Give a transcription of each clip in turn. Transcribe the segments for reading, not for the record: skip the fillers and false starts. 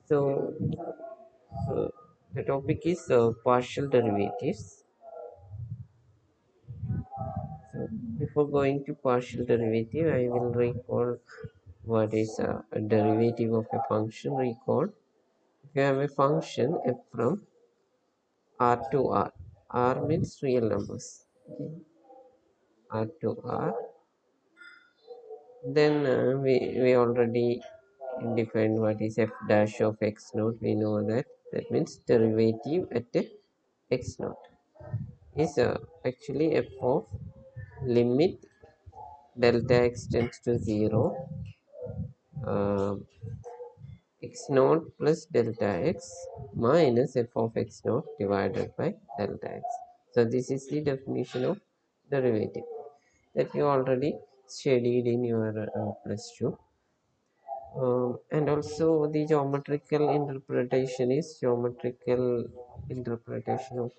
So, the topic is partial derivatives. So before going to partial derivative, I will recall what is a derivative of a function. Recall if you have a function f from R to R. R means real numbers. Okay. R to R. Then we already defined what is f dash of x naught. We know that means derivative at x naught is actually f of limit delta x tends to 0, uh, x naught plus delta x minus f of x naught divided by delta x. So this is the definition of derivative that you already studied in your plus 2. And also the geometrical interpretation is geometrical interpretation of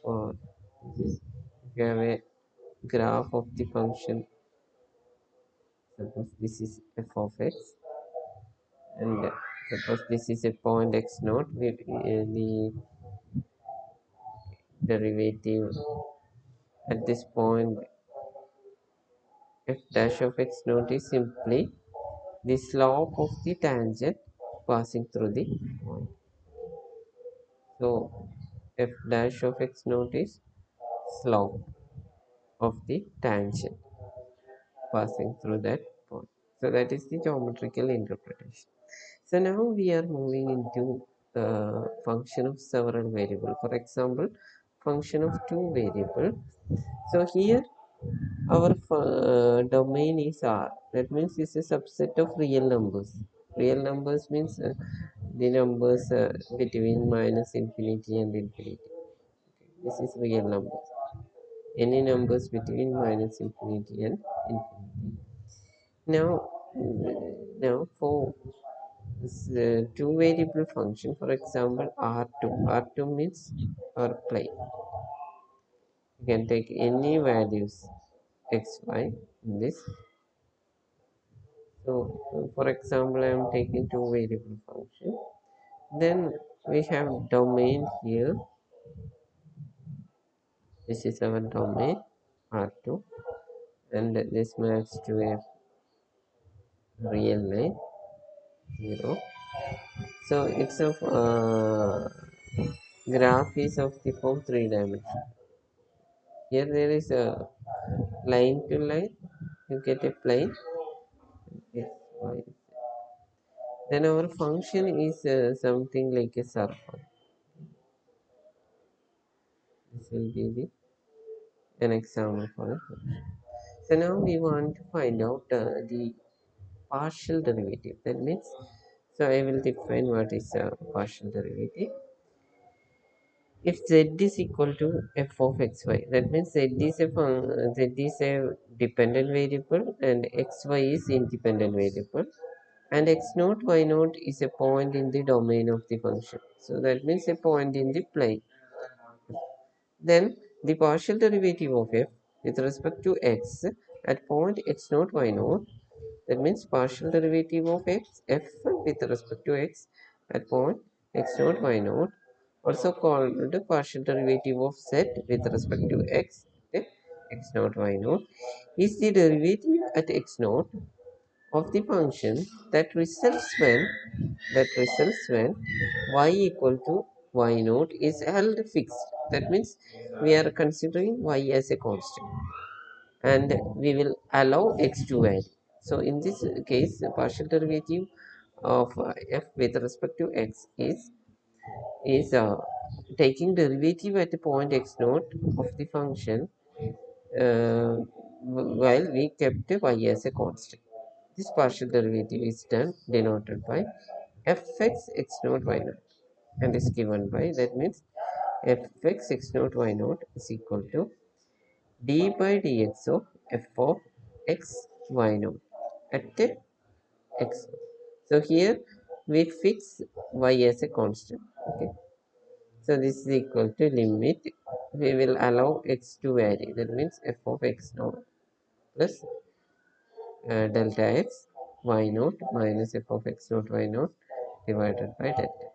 this. If you have a graph of the function, suppose this is f of x, and suppose this is a point x naught, the derivative at this point f dash of x naught is simply the slope of the tangent passing through the point. So f dash of x naught is slope of the tangent passing through that point. So that is the geometrical interpretation. So now we are moving into function of several variables. For example, function of two variables. So here our domain is R. That means it's a subset of real numbers. Real numbers means the numbers between minus infinity and infinity. This is real numbers. Any numbers between minus infinity and infinity. Now, for this two variable function, for example, R2. R2 means our plane. You can take any values x, y in this. So, for example, I am taking two variable function. Then we have domain here. This is our domain R2, and this maps to a real line 0. So it's of graph is of the form 3 dimension. Here there is a line to line. You get a plane. X, y. Then our function is something like a circle. This will be an example for a function. So now we want to find out the partial derivative. That means, so I will define what is a partial derivative. If z is equal to f of xy, that means z is a dependent variable and xy is independent variable, and x naught y naught is a point in the domain of the function. So that means a point in the plane. Then the partial derivative of f with respect to x at point x naught y naught, that means partial derivative of f with respect to x at point x naught y naught, also called the partial derivative of z with respect to x at x naught y naught, is the derivative at x naught of the function that results when y equal to y naught is held fixed. That means we are considering y as a constant and we will allow x to vary. So in this case, the partial derivative of f with respect to x is taking derivative at the point x naught of the function while we kept y as a constant. This partial derivative is denoted by fx x naught y naught and is given by, that means fx x naught y naught is equal to d by dx of f of x y naught at x. So here we fix y as a constant. Okay. So this is equal to limit. We will allow x to vary. That means f of x naught plus delta x y naught minus f of x naught y naught divided by delta.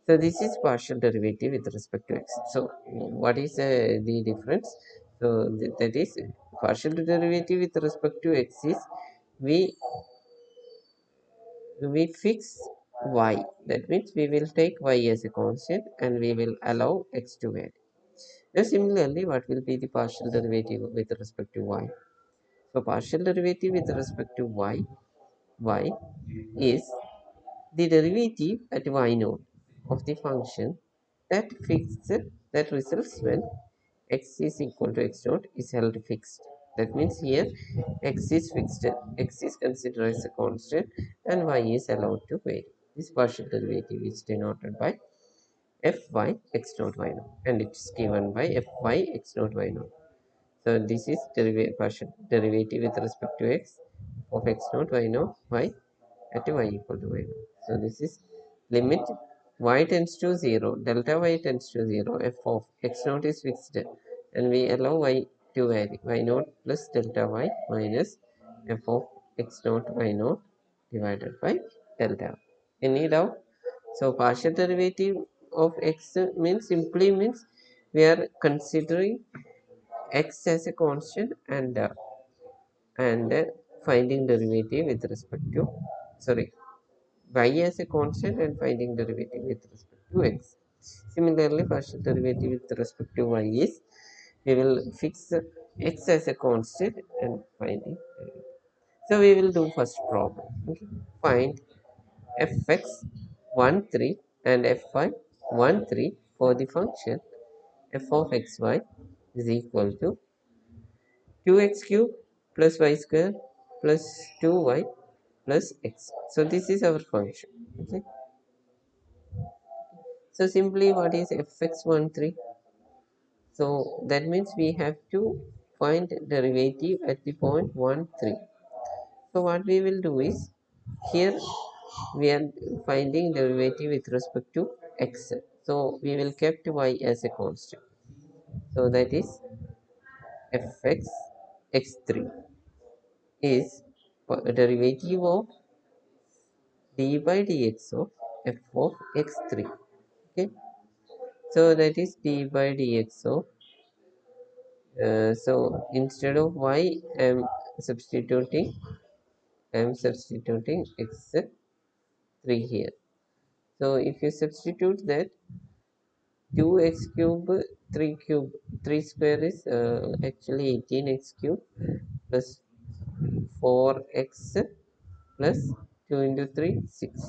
So this is partial derivative with respect to x. So what is the difference? So that is partial derivative with respect to x is we we fix y. That means we will take y as a constant and we will allow x to vary. Now similarly, what will be the partial derivative with respect to y? So partial derivative with respect to y is the derivative at y naught of the function that fixed that results when x is equal to x naught is held fixed. That means here x is fixed, x is considered as a constant, and y is allowed to vary. This partial derivative is denoted by fy x naught y naught, and it is given by fy x naught y naught. So this is partial derivative with respect to x of x naught y naught y at y equal to y naught. So this is limit y tends to 0, delta y tends to 0, f of x naught is fixed and we allow y to vary, y naught plus delta y minus f of x naught y naught divided by delta. Any doubt? So partial derivative of x means we are considering x as a constant and finding derivative with respect to, sorry, y as a constant and finding derivative with respect to x. Similarly, partial derivative with respect to y is we will fix x as a constant and finding derivative. So we will do first problem. Okay. Find fx 1 3 and fy 1 3 for the function f of xy is equal to 2x cube plus y square plus 2y plus x. So this is our function. Okay. So simply what is fx13? So that means we have to find derivative at the point 1 3. So what we will do is here we are finding derivative with respect to x. So we will kept y as a constant. So that is fx x3 is derivative of d by dx of f of x3. Okay. So that is d by dx of so instead of y substituting I am substituting x3 here. So if you substitute that 2x cube 3 cube 3 square is actually 18x cube plus 4x plus 2 into 3 6.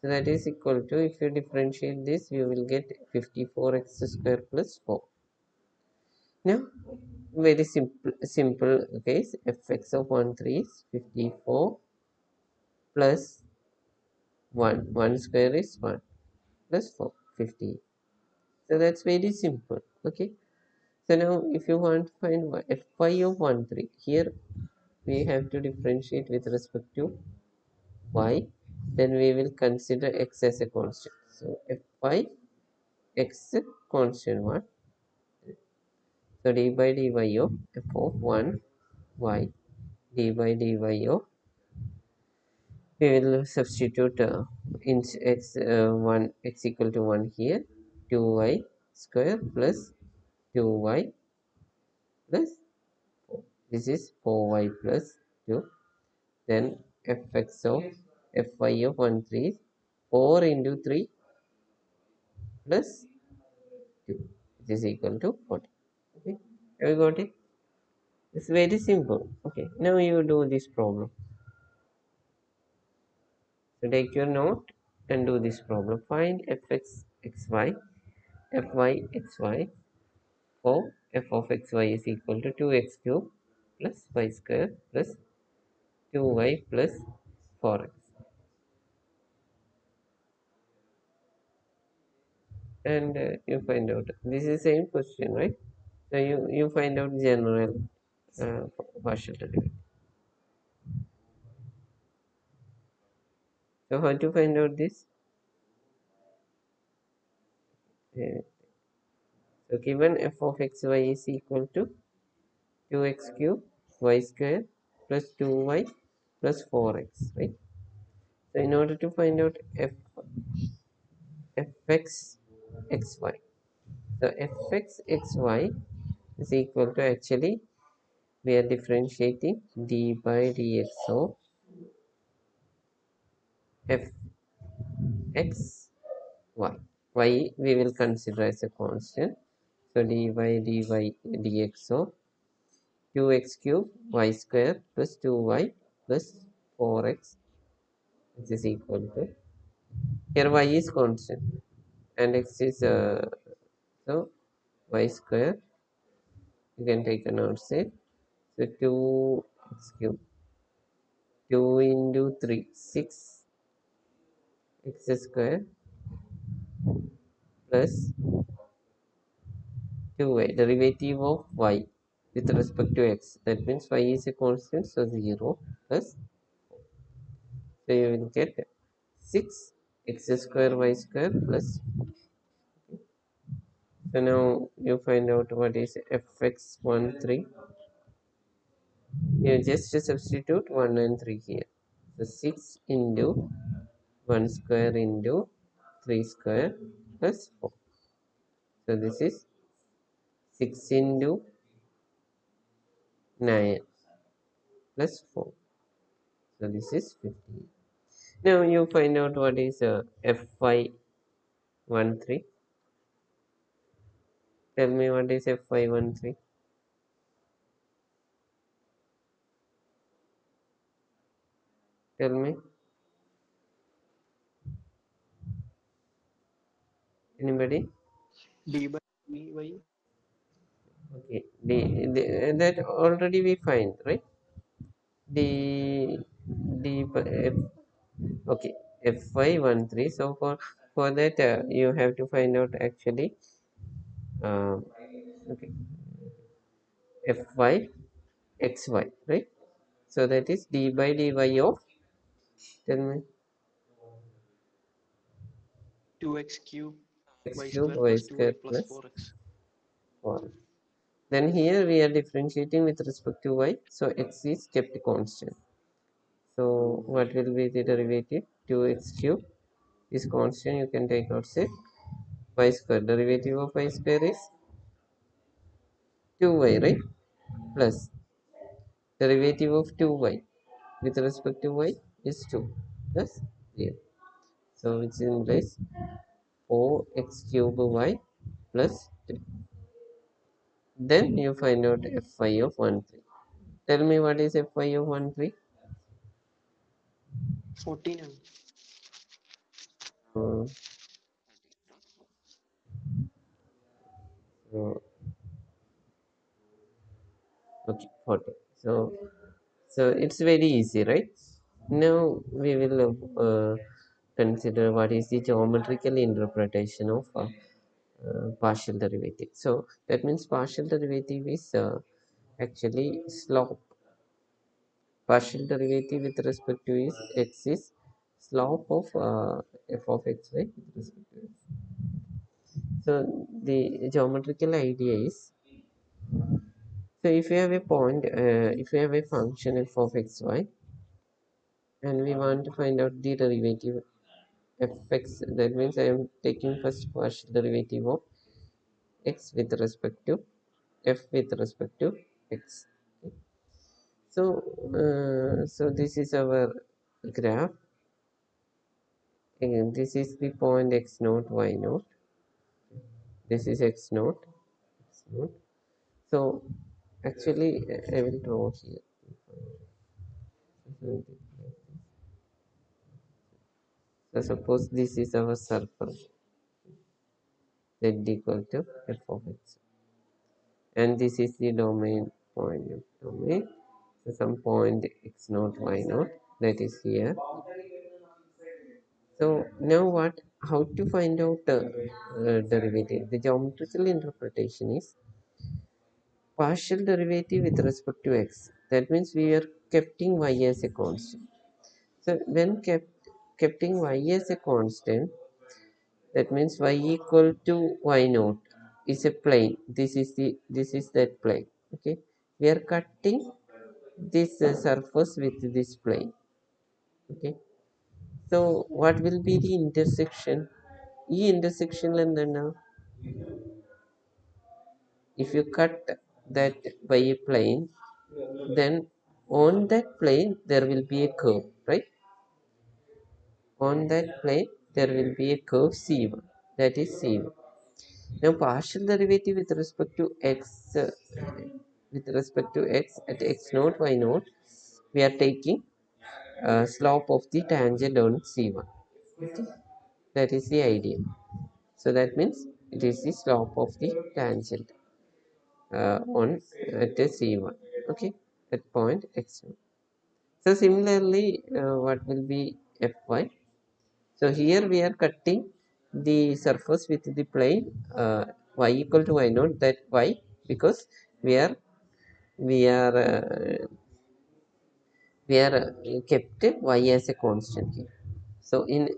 So that is equal to, if you differentiate this you will get 54x square plus 4. Now very simple case, fx of 1 3 is 54 plus 1, 1 square is 1 plus 4 50. So that's very simple. Okay. So now if you want to find fy of 1 3, here we have to differentiate with respect to y, then we will consider x as a constant. So fy x constant 1. So d by dy of f of 1 y, d by dy of, we will substitute in x 1 x equal to 1 here, 2y square plus 2y plus 4. This is 4y plus 2. Then fx of fy of 1 3 is 4 into 3 plus 2, which is equal to 40. Okay, have you got it? It's very simple. Okay, now you do this problem. So take your note and do this problem. Find fx xy, fy xy for f of xy is equal to 2x cube plus y square plus 2y plus 4x. And you find out. This is the same question, right? So you find out general partial derivative. So how to find out this? Uh, so given f of xy is equal to 2x cube y square plus 2y plus 4x, right? So in order to find out f fx xy. So fx xy is equal to, actually we are differentiating d by dx of fx y. Y we will consider as a constant. So dy dx of 2x cube y square plus 2y plus 4x, which is equal to, here y is constant and x is so y square, you can take an outside, so 2x cube, 2 into 3, 6 x square plus 2y, derivative of y with respect to x, that means y is a constant, so 0 plus, so you will get 6 x square y square plus. So now you find out what is fx13. You just substitute 1 and 3 here. So 6 into 1 square into 3 square plus 4. So this is 6 into 9 plus 4. So this is 15. Now you find out what is fy13. Tell me what is fy13. Tell me. Anybody? D by dy. Okay. That already we find, right? D by f. Okay. fy13. So for that you have to find out, actually. Okay. fy xy, right? So that is d by dy of, tell me, 2x cube x y cube square y plus square 2y plus plus 4x. 4. Then here we are differentiating with respect to y, so x is kept constant. So what will be the derivative? 2x cube is constant, you can take outside. Y square, derivative of y square is 2y, right? Plus derivative of 2y with respect to y is 2 plus 0. So which implies 4x cube y plus 2. Then you find out fy of 1 3. Tell me what is fy of 1 3. 14. Uh, so okay, 40. So it's very easy, right? Now we will consider what is the geometrical interpretation of partial derivative. So that means partial derivative is actually slope. Partial derivative with respect to is x is slope of f of x, right? With respect to x. So the geometrical idea is, so if you have a point, if you have a function f of xy, and we want to find out the derivative fx, that means I am taking first partial derivative of x with respect to f with respect to x. So so this is our graph. Again, this is the point x naught y naught. This is x naught, x naught. So actually I will draw here. So suppose this is our circle, z equal to f of x, and this is the domain point of domain. So some point x naught y naught, that is here. So now what? How to find out the derivative? The geometrical interpretation is partial derivative with respect to x. That means we are keeping y as a constant. So when keeping y as a constant, that means y equal to y naught is a plane. This is that plane. Okay, we are cutting this surface with this plane. Okay, so what will be the intersection? ഈ intersectional എന്താണ്? If you cut that by a plane, then on that plane there will be a curve, right? On that plane there will be a curve C1, that is C1. Now partial derivative with respect to x, at x naught y naught, we are taking slope of the tangent on C1. Okay? That is the idea. So that means it is the slope of the tangent on at C1. Okay, at point x1. So similarly, what will be Fy? So here we are cutting the surface with the plane y equal to y naught. That y, because we are we are uh, we are kept y as a constant here. So in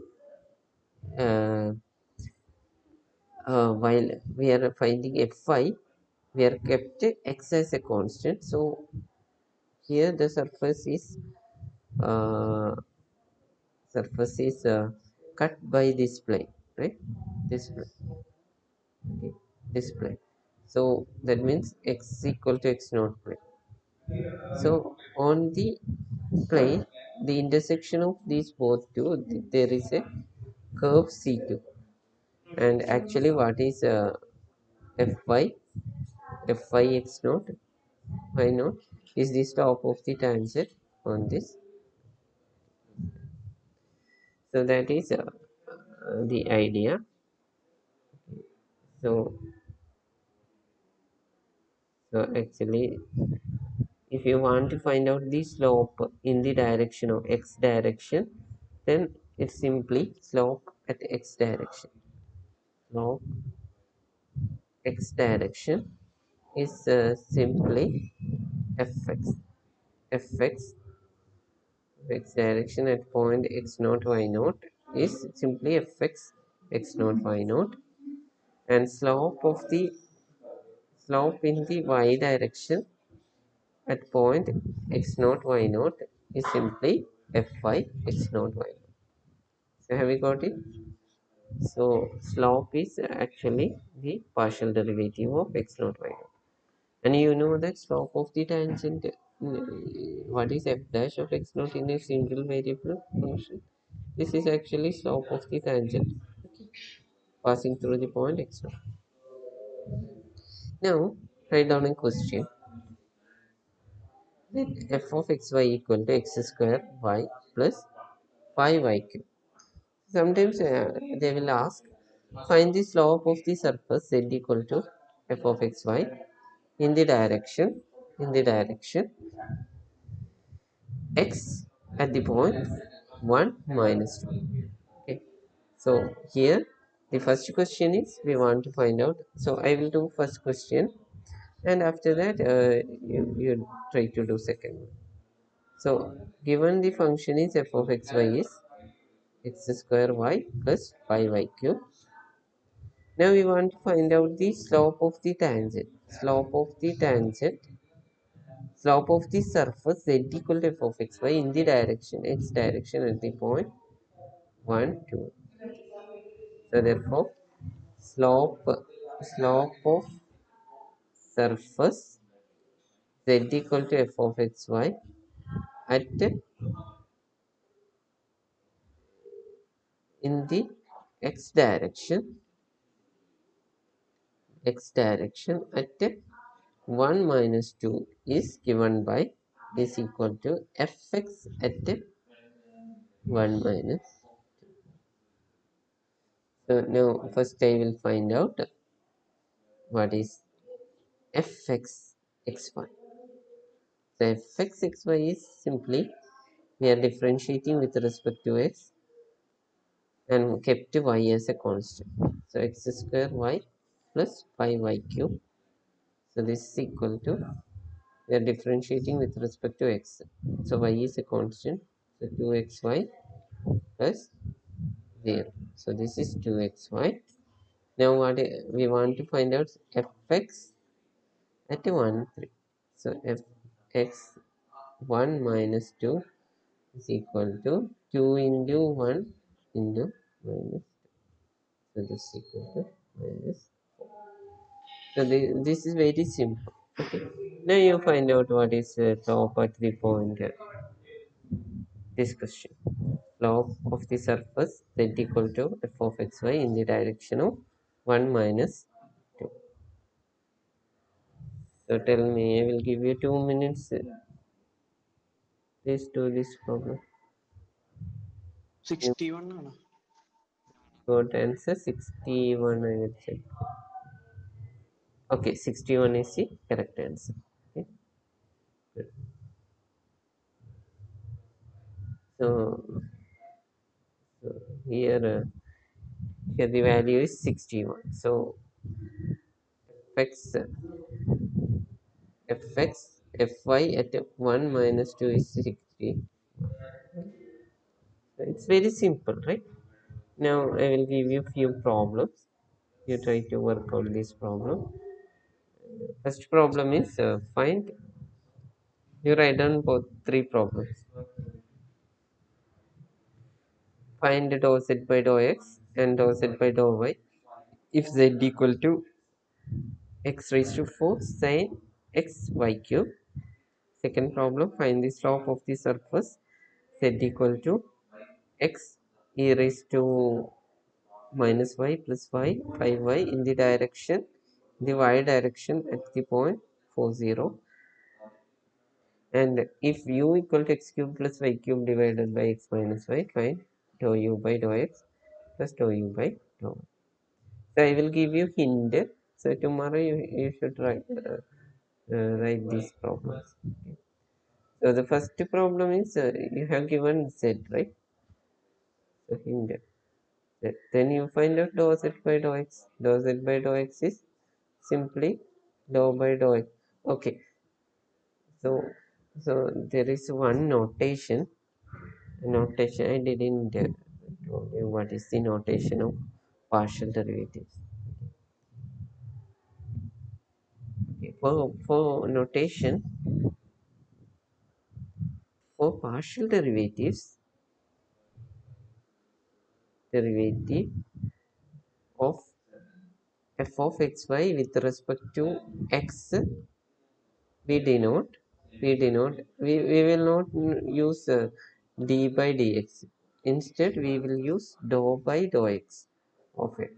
uh, while we are finding Fy, we are kept x as a constant. So here the uh, surface is cut by this plane, right? This plane, okay, this plane. So that means x equal to x naught plane. So on the plane, the intersection of these both two, there is a curve C2. And actually what is Fy? Fy x naught y naught is the slope of the tangent on this. So that is the idea. So actually, if you want to find out the slope in the direction of x direction, then it's simply slope at x direction. Slope x direction is simply fx. fx x direction at point x naught y naught is simply fx x naught y naught, and slope in the y direction at point x naught y naught is simply Fy x naught y naught. So have you got it? So slope is actually the partial derivative of x naught y naught. And you know that slope of the tangent, what is f dash of x naught in a single variable function? This is actually slope of the tangent, okay, passing through the point x naught. Now write down a question. Let f of xy equal to x square y plus 5yq. Sometimes they will ask, find the slope of the surface z equal to f of xy in the direction x at the point 1 minus 2. Okay. So here the first question is we want to find out. So I will do first question, and after that you try to do second one. So given the function is f of xy is x square y plus 5y cube. Now we want to find out the slope of the tangent. Slope of the surface z equal to f of xy in the direction x direction at the point 1, 2. So therefore, slope of surface z equal to f of xy at in the x direction at 1 minus 2 is given by is equal to fx at 1 minus. So now first I will find out what is fx xy. So fx xy is simply we are differentiating with respect to x and kept y as a constant. So x square y plus 5y cube. So this is equal to, we are differentiating with respect to x. So y is a constant. So 2xy plus 0. So this is 2xy. Now what we want to find out fx at 1, 3. So fx 1 minus 2 is equal to 2 into 1 into minus. So this is equal to minus. So this is very simple. Okay. Now you find out what is top at the point this question. Slope of the surface z equal to f of xy in the direction of 1 minus 2. So tell me, I will give you 2 minutes. Please do this problem. You 61 ആണ്. got answer 61, I will say. Okay, 61 is the correct answer. Okay. Good. So, so here the value is 61. So fx fx fy at 1 minus 2 is 60. So it's very simple, right? Now I will give you few problems. You try to work out this problem. First problem is find. You write down both three problems. Find dou z by dou x and dou z by dou y if z equal to x raised to 4 sin x y cube. Second problem, find the slope of the surface z equal to x e raised to minus y plus y 5y in the direction, the y direction at the point 4 0. And if u equal to x cube plus y cube divided by x minus y, find dou u by dou x plus dou u by dou y. So I will give you hint. So tomorrow you should write these problems. Okay. So the first problem is you have given z, right? So hint z. Then you find out dou z by dou x. Dou z by dou x is simply dou by dou x. Okay. So there is one notation. Notation I didn't tell you what is the notation of partial derivatives. Okay. For notation for partial derivatives, derivative of f of xy with respect to x, we will not use d by dx. Instead we will use dou by dou x of it.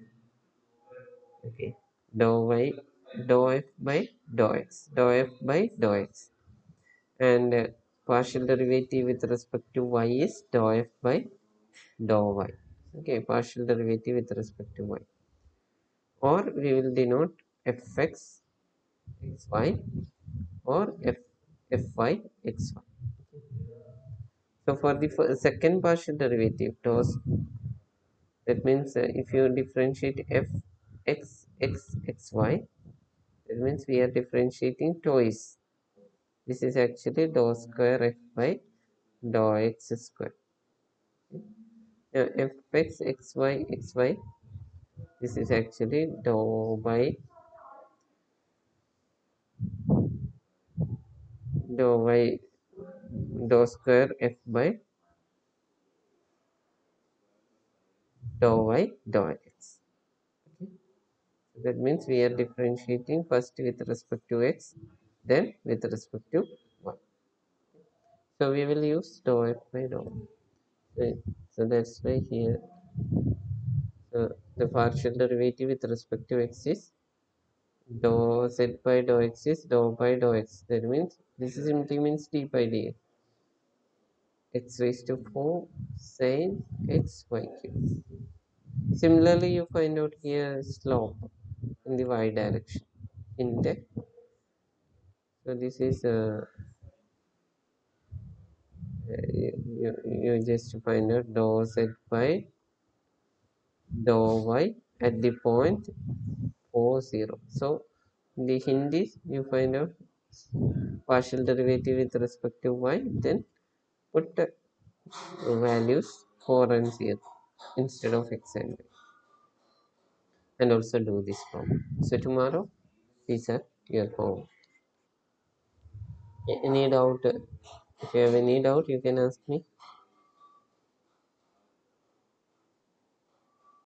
Okay, dou by dou f by dou x, dou f by dou x. And partial derivative with respect to y is dou f by dou y. Okay, partial derivative with respect to y. Or we will denote fx xy or fy xy. So for the second partial derivative, that means if you differentiate f x x xy, that means we are differentiating twice. This is actually dou square f by dou x square. Now fx xy, this is actually dou by dou by dou square f by dou y dou x. Okay. So that means we are differentiating first with respect to x, then with respect to y. So we will use dou f by dou y. Right. So that's why here the partial derivative with respect to x is dou z by dou x is dou by dou x. That means this simply means d by dx. X raised to 4 sin x y cube. Similarly, you find out here slope in the y direction. In the so this is you just find out dou z by dou y at the point 4 0. So the hint is you find out partial derivative with respect to y, then put values 4 and 0 instead of x and y, and also do this problem. So tomorrow these are your home. Any doubt? If you have any doubt, you can ask me.